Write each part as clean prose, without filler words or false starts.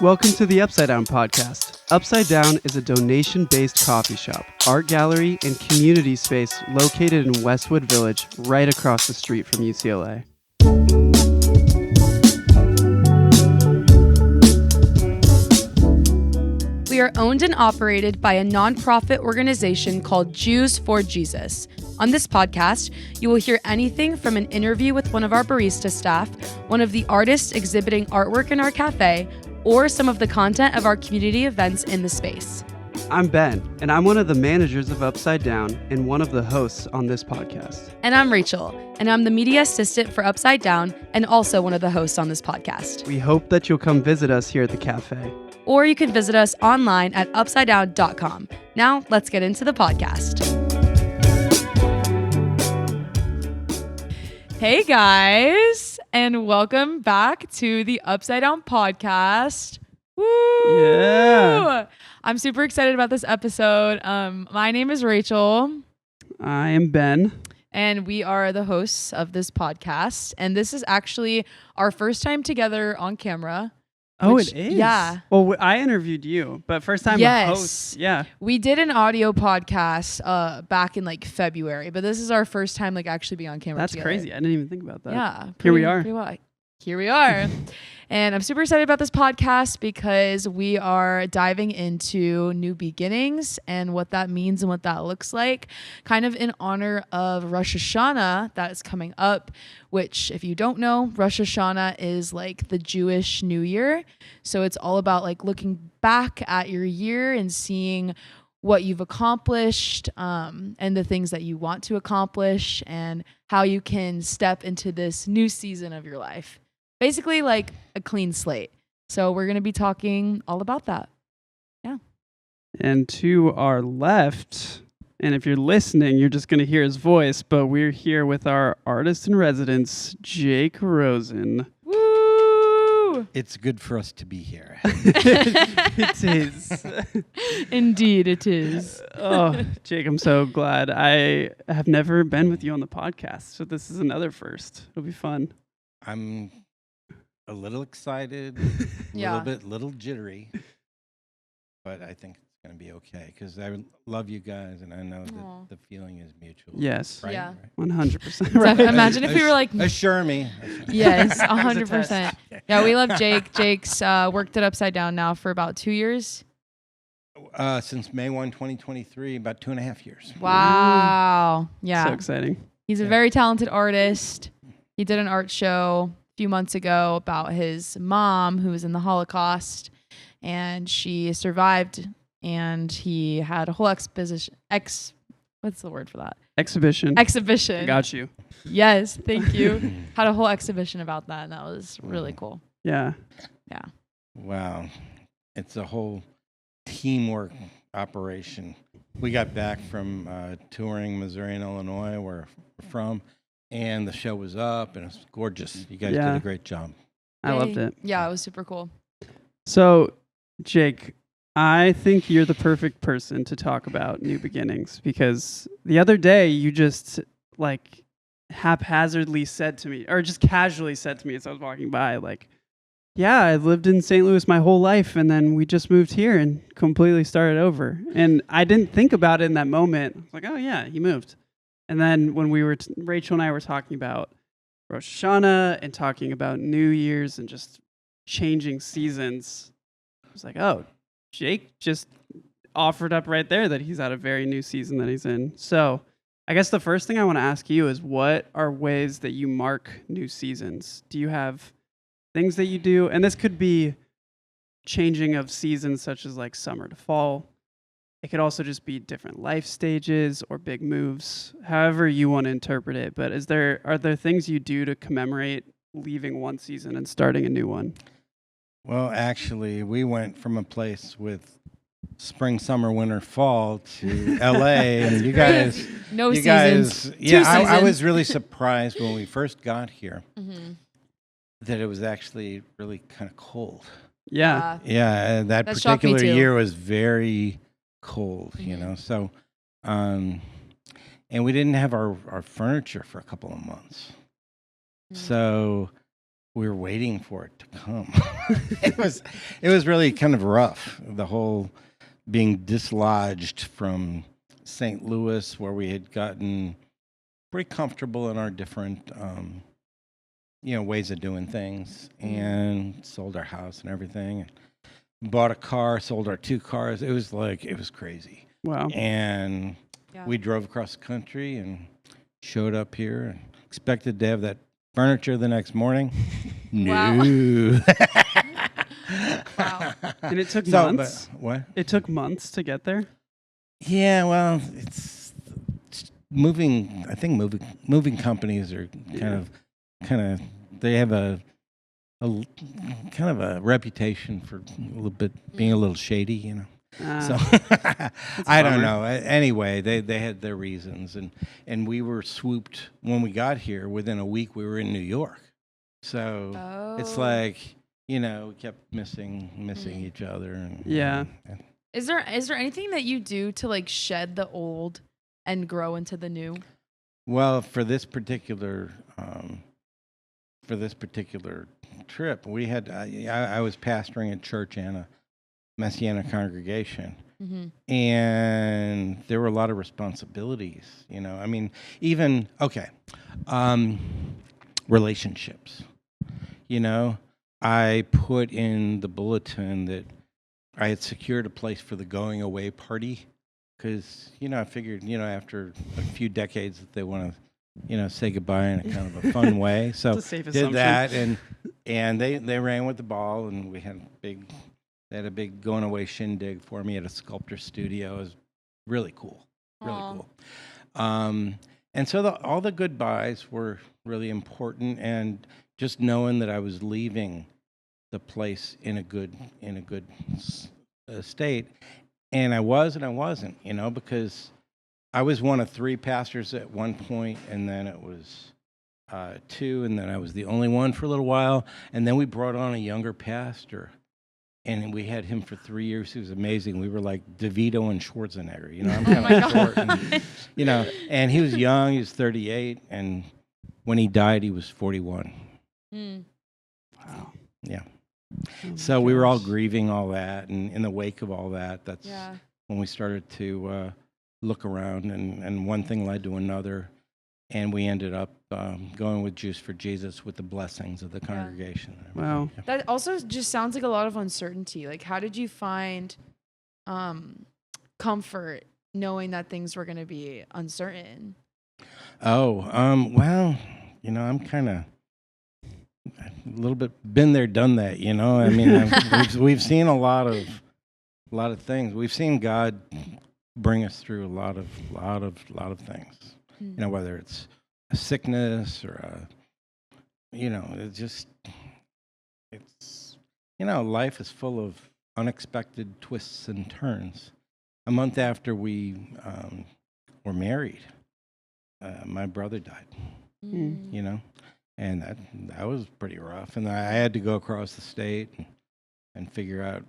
Welcome to the Upside Down podcast. Upside Down is a donation-based coffee shop, art gallery, and community space located in Westwood Village, right across the street from UCLA. We are owned and operated by a nonprofit organization called Jews for Jesus. On this podcast, you will hear anything from an interview with one of our barista staff, one of the artists exhibiting artwork in our cafe, or some of the content of our community events in the space. I'm Ben, and I'm one of the managers of Upside Down and one of the hosts on this podcast. And I'm Rachel, and I'm the media assistant for Upside Down and also one of the hosts on this podcast. We hope that you'll come visit us here at the cafe. Or you can visit us online at upsidedown.com. Now, let's get into the podcast. Hey guys, and welcome back to the Upside Down podcast. Woo! Yeah. I'm super excited about this episode. My name is Rachel. I am Ben. And we are the hosts of this podcast. And this is actually our first time together on camera. Oh, it is? Yeah. Well, I interviewed you, but first time a host. Yeah. We did an audio podcast back in like February, but this is our first time like actually being on camera. That's together. crazy. I didn't even think about that. Yeah. Here we are. Here we are. And I'm super excited about this podcast because we are diving into new beginnings and what that means and what that looks like, kind of in honor of Rosh Hashanah that is coming up, which if you don't know, Rosh Hashanah is like the Jewish New Year. So it's all about like looking back at your year and seeing what you've accomplished and the things that you want to accomplish and how you can step into this new season of your life. Basically like a clean slate. So we're going to be talking all about that. Yeah. And to our left, and if you're listening, you're just going to hear his voice, but we're here with our artist in residence, Jake Rosen. Woo! It's good for us to be here. It is. Indeed, it is. Oh, Jake, I'm so glad. I have never been with you on the podcast, so this is another first. It'll be fun. I'm a little excited, Yeah. little jittery, but I think it's going to be okay because I love you guys and I know that the feeling is mutual. Yes. Right? Yeah. 100%. So Right. imagine if we were like, Assure me. yes, That was a 100%. Yeah, we love Jake. Jake's worked at Upside Down now for about 2 years. Since May 1, 2023, about 2.5 years. Wow. Yeah. So exciting. He's a very talented artist. He did an art show a few months ago about his mom who was in the Holocaust and she survived, and he had a whole exposition. What's the word for that? Exhibition. Exhibition. I got you. Yes, thank you. Had a whole exhibition about that, and that was really cool. Yeah. Yeah. Wow. It's a whole teamwork operation. We got back from touring Missouri and Illinois, where we're from, and the show was up, and it was gorgeous. You guys did a great job. I loved it. Yeah, it was super cool. So, Jake, I think you're the perfect person to talk about new beginnings because the other day you just like haphazardly said to me, or just casually said to me as I was walking by, like, yeah, I lived in St. Louis my whole life and then we just moved here and completely started over. And I didn't think about it in that moment. I was like, oh yeah, he moved. And then when we were, Rachel and I were talking about Rosh Hashanah and talking about New Year's and just changing seasons, I was like, oh, Jake just offered up right there that he's at a very new season that he's in. So I guess the first thing I want to ask you is, what are ways that you mark new seasons? Do you have things that you do? And this could be changing of seasons such as like summer to fall. It could also just be different life stages or big moves, however you want to interpret it. But are there things you do to commemorate leaving one season and starting a new one? Well, actually, we went from a place with spring, summer, winter, fall to LA, and you guys, No you seasons. guys, yeah, Two I seasons. was really surprised when we first got here Mm-hmm. that it was actually really kind of cold. Yeah. Yeah, and that shocked me particular too. year was very cold, you Mhm. know. So, and we didn't have our furniture for a couple of months. Mm. So we were waiting for it to come. it was really kind of rough. The whole being dislodged from St. Louis, where we had gotten pretty comfortable in our different, ways of doing things, and sold our house and everything. Bought a car, sold our 2 cars. It was crazy. Wow. And we drove across the country and showed up here and expected to have that furniture the next morning. No. Wow. And it took months? What? It took months to get there? Yeah, well, it's moving. I think moving companies are kind of they have a kind of a reputation for a little bit being a little shady, you know. So I don't know. Anyway, they had their reasons, and we were swooped when we got here. Within a week, we were in New York. So it's like, we kept missing each other. And, yeah. Is there anything that you do to like shed the old and grow into the new? Well, for this particular trip, we had I was pastoring a church and a Messianic congregation, and there were a lot of responsibilities. I mean, even relationships. I put in the bulletin that I had secured a place for the going away party because I figured after a few decades that they want to say goodbye in a kind of a fun way. So did that, and they ran with the ball, and we had they had a big going away shindig for me at a sculptor studio. It was really cool, really cool. And so all the goodbyes were really important, and just knowing that I was leaving the place in a good state, and I was and I wasn't, because I was one of 3 pastors at one point, and then it was 2, and then I was the only one for a little while, and then we brought on a younger pastor, and we had him for 3 years. He was amazing. We were like DeVito and Schwarzenegger, I'm kind of short, and he was young. He was 38, and when he died, he was 41. Wow. Yeah. So we were all grieving all that, and in the wake of all that, that's when we started to look around, and one thing led to another, and we ended up going with Juice for Jesus with the blessings of the congregation. Wow. That also just sounds like a lot of uncertainty. Like, how did you find comfort knowing that things were going to be uncertain? Well, I'm kind of a little bit been there, done that. I mean, we've seen a lot of things. We've seen God bring us through a lot of things. Whether it's a sickness or life is full of unexpected twists and turns. A month after we were married, my brother died. And that was pretty rough. And I had to go across the state and figure out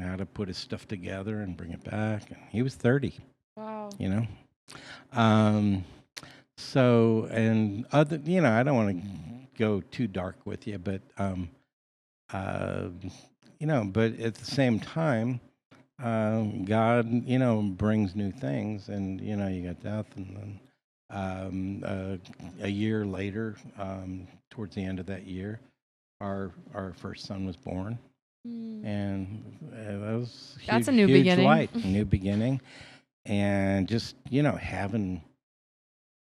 how to put his stuff together and bring it back. And he was 30. Wow. So, and other, I don't want to go too dark with you, but, but at the same time, God, brings new things, and, you got death, and then, a year later, towards the end of that year, our first son was born, and that was that's huge, a new huge beginning. light, a new beginning, and just having,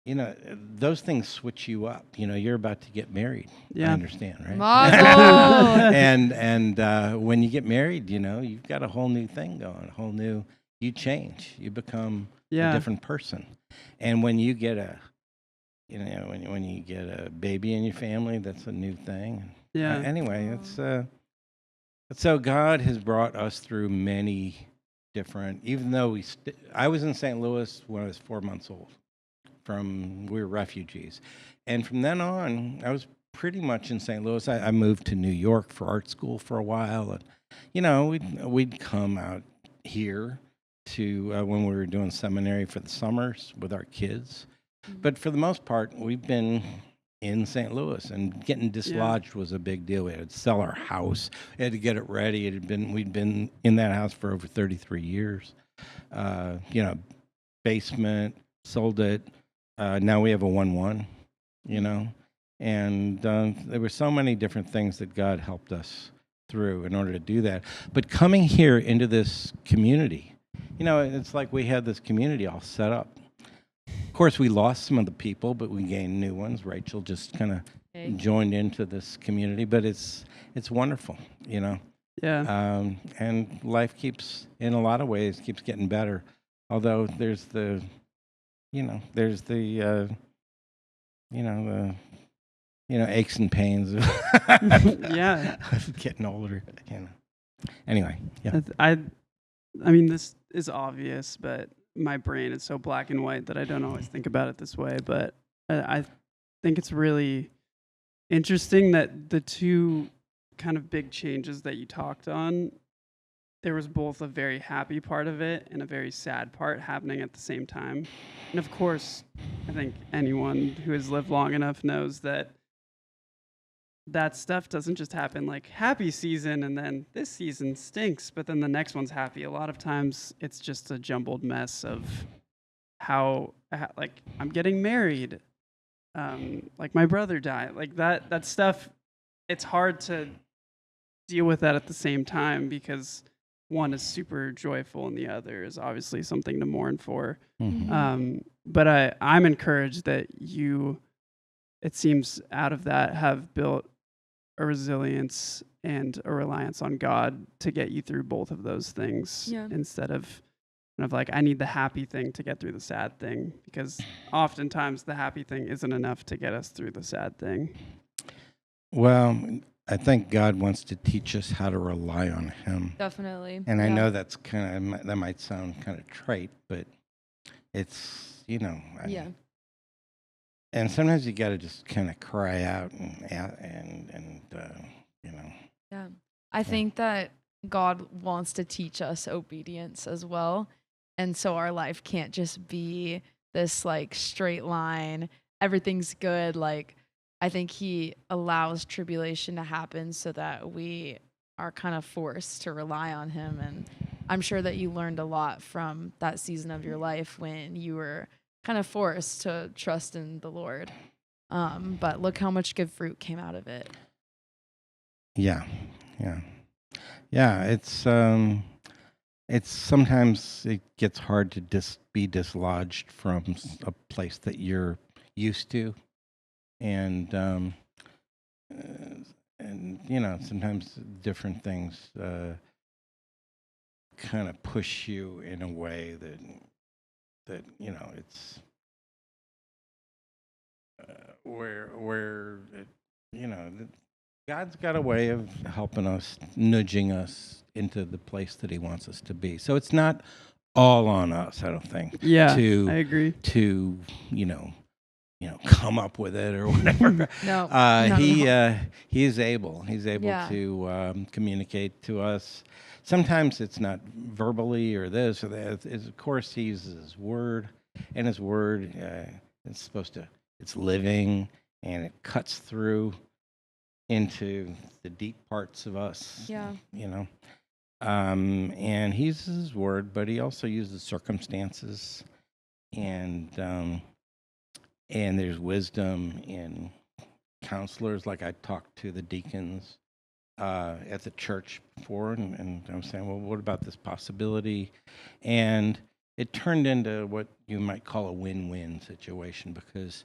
those things switch you up. You're about to get married. Yeah. I understand, right? Mazel. and when you get married, you've got a whole new thing going, you change, you become a different person. And when you get when you get a baby in your family, that's a new thing. Yeah. Anyway, it's so God has brought us through many different. Even though I was in St. Louis when I was 4 months old. We were refugees, and from then on, I was pretty much in St. Louis. I moved to New York for art school for a while, and we'd come out here to when we were doing seminary for the summers with our kids. But for the most part, we've been in St. Louis, and getting dislodged was a big deal. We had to sell our house. We had to get it ready. We'd been in that house for over 33 years. Basement, sold it. Now we have a 1-1, and there were so many different things that God helped us through in order to do that. But coming here into this community, it's like we had this community all set up. Of course, we lost some of the people, but we gained new ones. Rachel just kind of joined into this community, but it's wonderful, Yeah. And life keeps, in a lot of ways, keeps getting better. Although there's the aches and pains of of getting older. Anyway, yeah. I mean, this is obvious, but my brain is so black and white that I don't always think about it this way. But I think it's really interesting that the two kind of big changes that you talked on, there was both a very happy part of it and a very sad part happening at the same time. And of course, I think anyone who has lived long enough knows that stuff doesn't just happen like happy season and then this season stinks, but then the next one's happy. A lot of times it's just a jumbled mess of how like I'm getting married, like my brother died, like that stuff. It's hard to deal with that at the same time because one is super joyful and the other is obviously something to mourn for. Mm-hmm. But I'm encouraged that you, it seems, out of that have built a resilience and a reliance on God to get you through both of those things instead of kind of like, I need the happy thing to get through the sad thing, because oftentimes the happy thing isn't enough to get us through the sad thing. Well, I think God wants to teach us how to rely on Him. Definitely. And I know that's that might sound kind of trite, but it's, and sometimes you got to just kind of cry out and Yeah. I think that God wants to teach us obedience as well. And so our life can't just be this like straight line, everything's good. Like, I think He allows tribulation to happen so that we are kind of forced to rely on Him. And I'm sure that you learned a lot from that season of your life when you were kind of forced to trust in the Lord. But look how much good fruit came out of it. Yeah. It's sometimes it gets hard to be dislodged from a place that you're used to, and sometimes different things kind of push you in a way that it's where God's got a way of helping us, nudging us into the place that He wants us to be. So it's not all on us, I don't think. Yeah, I agree. To come up with it or whatever. No, He is able. He's able to communicate to us. Sometimes it's not verbally or this or that. Of course, He uses His Word, and His Word it's living, and it cuts through into the deep parts of us. And He uses His Word, but He also uses circumstances, and there's wisdom in counselors. Like I talked to the deacons at the church before, and I'm saying, well, what about this possibility? And it turned into what you might call a win-win situation, because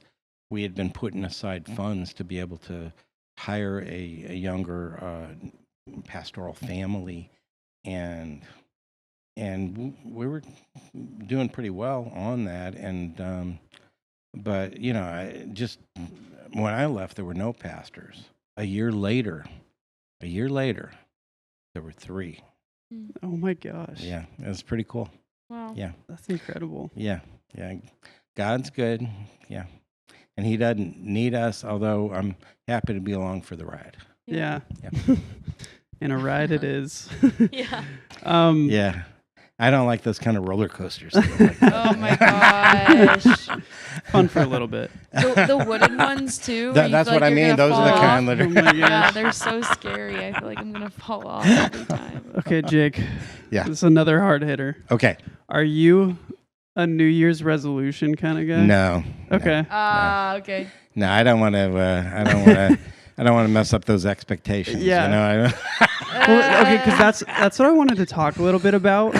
we had been putting aside funds to be able to hire a younger pastoral family, and we were doing pretty well on that. And but when I left, there were no pastors. A year later, there were 3. Oh my gosh! Yeah, it was pretty cool. Wow. Yeah, that's incredible. Yeah. God's good. Yeah. And He doesn't need us, although I'm happy to be along for the ride. Yeah. And a ride it is. Yeah. Yeah. I don't like those kind of roller coasters. Like Oh my gosh. Fun for a little bit. The wooden ones too. where you that's feel what like I you're mean. gonna Those are the fall kind off. that Oh my Yeah, gosh. they're so scary. I feel like I'm gonna fall off every time. Okay, Jake. Yeah. This is another hard hitter. Okay. Are you a New Year's resolution kind of guy? No. Okay. Okay. No, I don't want to. I don't want to. I don't want to mess up those expectations. Yeah. You know. Well, okay, because that's what I wanted to talk a little bit about.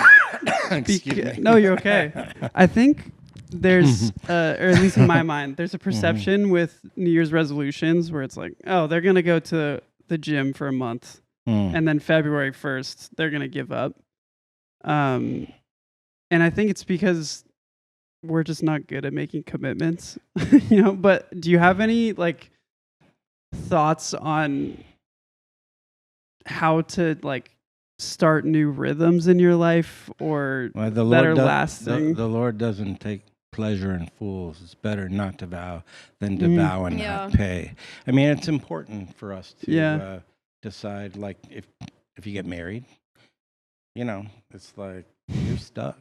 Excuse me. No, you're okay. I think there's, or at least in my mind, there's a perception with New Year's resolutions where it's like, oh, they're gonna go to the gym for a month, and then February 1st they're gonna give up. And I think it's because we're just not good at making commitments, But do you have any like thoughts on how to like start new rhythms in your life or Well, the that Lord are does- lasting? The Lord doesn't take pleasure in fools. It's better not to vow than to Mhm. vow and Yeah. not pay. I mean, it's important for us to Yeah. decide, like, if you get married, it's like you're stuck.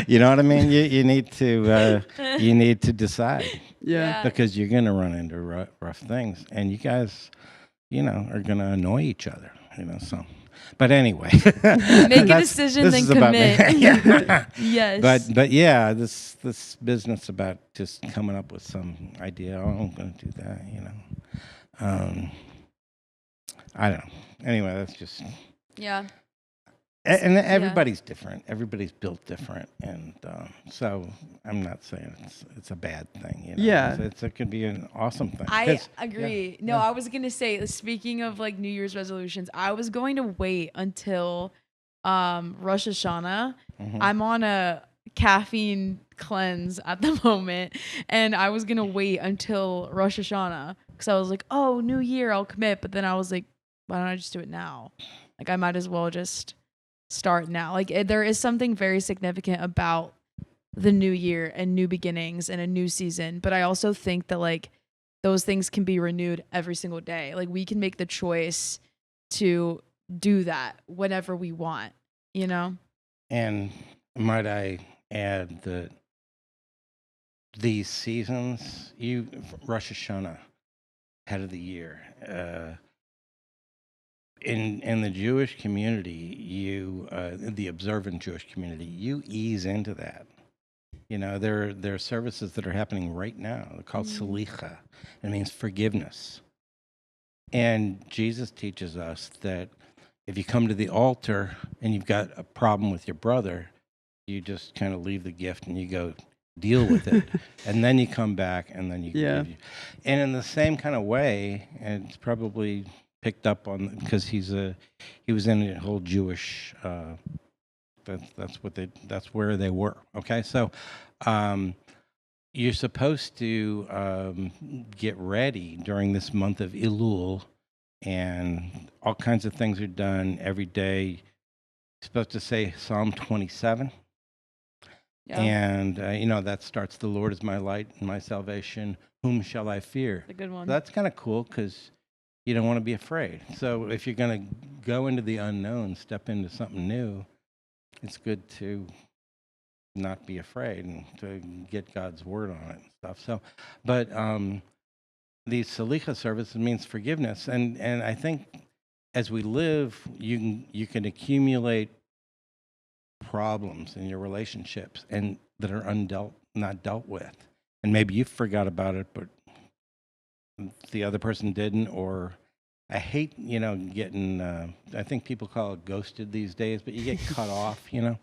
You know what I mean? You need to decide Yeah. because you're going to run into rough things, and you guys, are going to annoy each other. So. But anyway, Make a decision, this then is about me. commit. Yeah. Yes. But yeah, this business about just coming up with some idea. Oh, I'm going to do that. I don't know. Anyway, that's just. Yeah. And everybody's different. Everybody's built different, and so I'm not saying it's a bad thing. Yeah. it could be an awesome thing. I 'Cause- agree. yeah, No, yeah. I was gonna say, speaking of like New Year's resolutions, I was going to wait until Rosh Hashanah. Mhm. I'm on a caffeine cleanse at the moment, and I was gonna wait until Rosh Hashanah because I was like, oh, New Year, I'll commit. But then I was like, why don't I just do it now? Like I might as well just start now. Like there is something very significant about the new year and new beginnings and a new season, but I also think that like those things can be renewed every single day. Like we can make the choice to do that whenever we want, And might I add that these seasons, Rosh Hashanah, head of the year, in the Jewish community, the observant Jewish community, you ease into that. There are services that are happening right now. They're called Salicha. It means forgiveness. And Jesus teaches us that if you come to the altar and you've got a problem with your brother, you just kind of leave the gift and you go deal with it. And then you come back and then you give you. And in the same kind of way, and it's probably picked up on because he was in a whole Jewish that's where they were. Okay, so you're supposed to get ready during this month of Elul, and all kinds of things are done every day. You're supposed to say Psalm 27. Yeah. And that starts, the Lord is my light and my salvation, whom shall I fear? The good one. That's kind of cool because you don't want to be afraid. So if you're going to go into the unknown, step into something new, it's good to not be afraid and to get God's word on it and stuff. So, but the Salicha service means forgiveness, and I think as we live, you can accumulate problems in your relationships and that are not dealt with, and maybe you forgot about it, but the other person didn't. Or I hate getting I think people call it ghosted these days, but you get cut off. Yeah.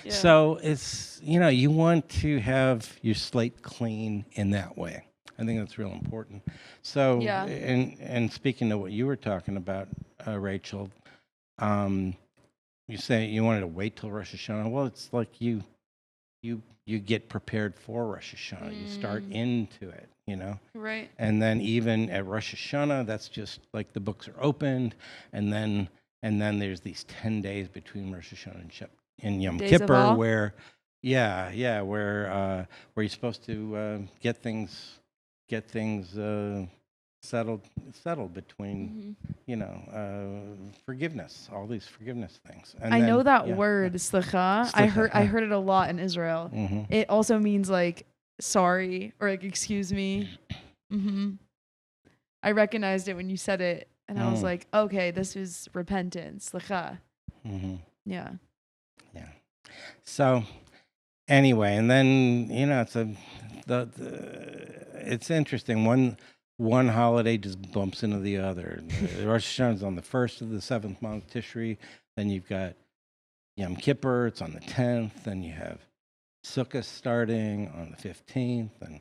So it's you want to have your slate clean in that way. I think that's real important. So Yeah. and speaking of what you were talking about, Rachel, you say you wanted to wait till Rosh Hashanah. Well, it's like you get prepared for Rosh Hashanah. You start into it, Right. And then even at Rosh Hashanah, that's just like the books are opened, and then there's these 10 days between Rosh Hashanah and Yom Days of Kippur awe? where you're supposed to get things settled between forgiveness, all these forgiveness things. And I know that yeah, word, slicha. I heard it a lot in Israel. Mhm. It also means like sorry or like excuse me. I recognized it when you said it, and I was like, okay, this is repentance, slicha. Yeah. Yeah. So anyway, and then it's interesting. One holiday just bumps into the other. Rosh Hashanah is on the 1st of the 7th month, Tishri. Then you've got Yom Kippur. It's on the 10th. Then you have Sukkot starting on the 15th, and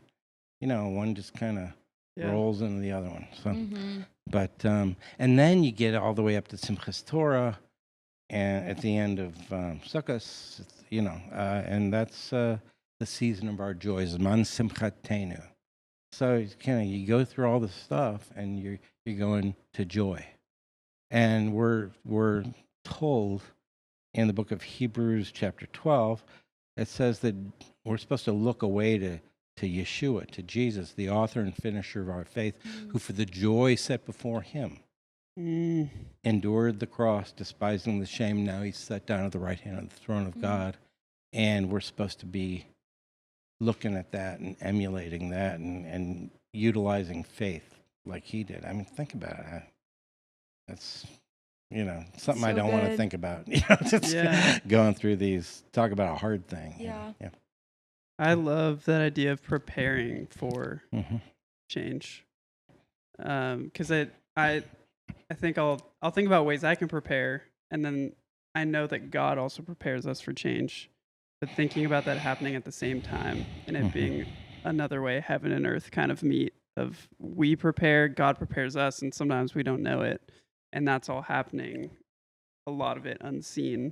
one just kind of rolls into the other one. So, but and then you get all the way up to Simchas Torah, and at the end of Sukkot, and that's the season of our joys, Man Simchatenu. So you go through all this stuff, and you're going to joy, and we're told in the book of Hebrews chapter 12, it says that we're supposed to look away to Yeshua, to Jesus, the author and finisher of our faith, who for the joy set before him endured the cross, despising the shame. Now he's sat down at the right hand of the throne of God, and we're supposed to be looking at that and emulating that and utilizing faith like he did. I mean, think about it. That's something So I don't want to good. think about. Just going through these, talk about a hard thing. Yeah. I love that idea of preparing for change. Because I think I'll think about ways I can prepare, and then I know that God also prepares us for change. But thinking about that happening at the same time, and it being another way heaven and earth kind of meet, of we prepare, God prepares us, and sometimes we don't know it, and that's all happening, a lot of it unseen.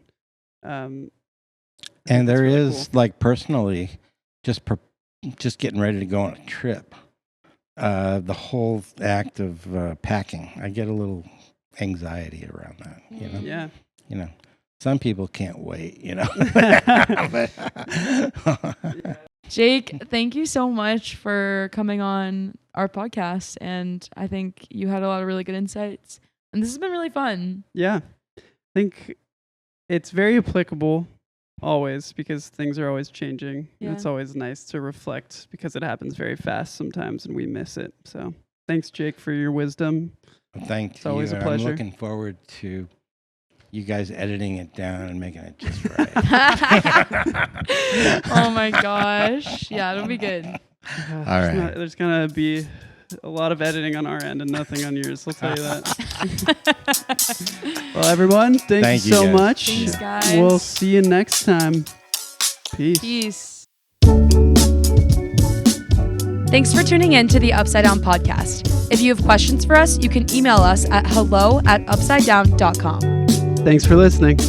And there really is cool. like personally, just getting ready to go on a trip. The whole act of packing, I get a little anxiety around that. Yeah. Some people can't wait. Jake, thank you so much for coming on our podcast, and I think you had a lot of really good insights, and this has been really fun. Yeah. I think it's very applicable always, because things are always changing. Yeah. And it's always nice to reflect, because it happens very fast sometimes and we miss it. So thanks, Jake, for your wisdom. Thank you. It's always a pleasure. I'm looking forward to you guys editing it down and making it just right. Oh my gosh. Yeah, it'll be good. All right. There's going to be a lot of editing on our end and nothing on yours. I'll tell you that. Well, everyone, thank you so guys. much. Thanks, guys. We'll see you next time. Peace. Peace. Thanks for tuning in to the Upside Down podcast. If you have questions for us, you can email us at hello@upsidedown.com. Thanks for listening.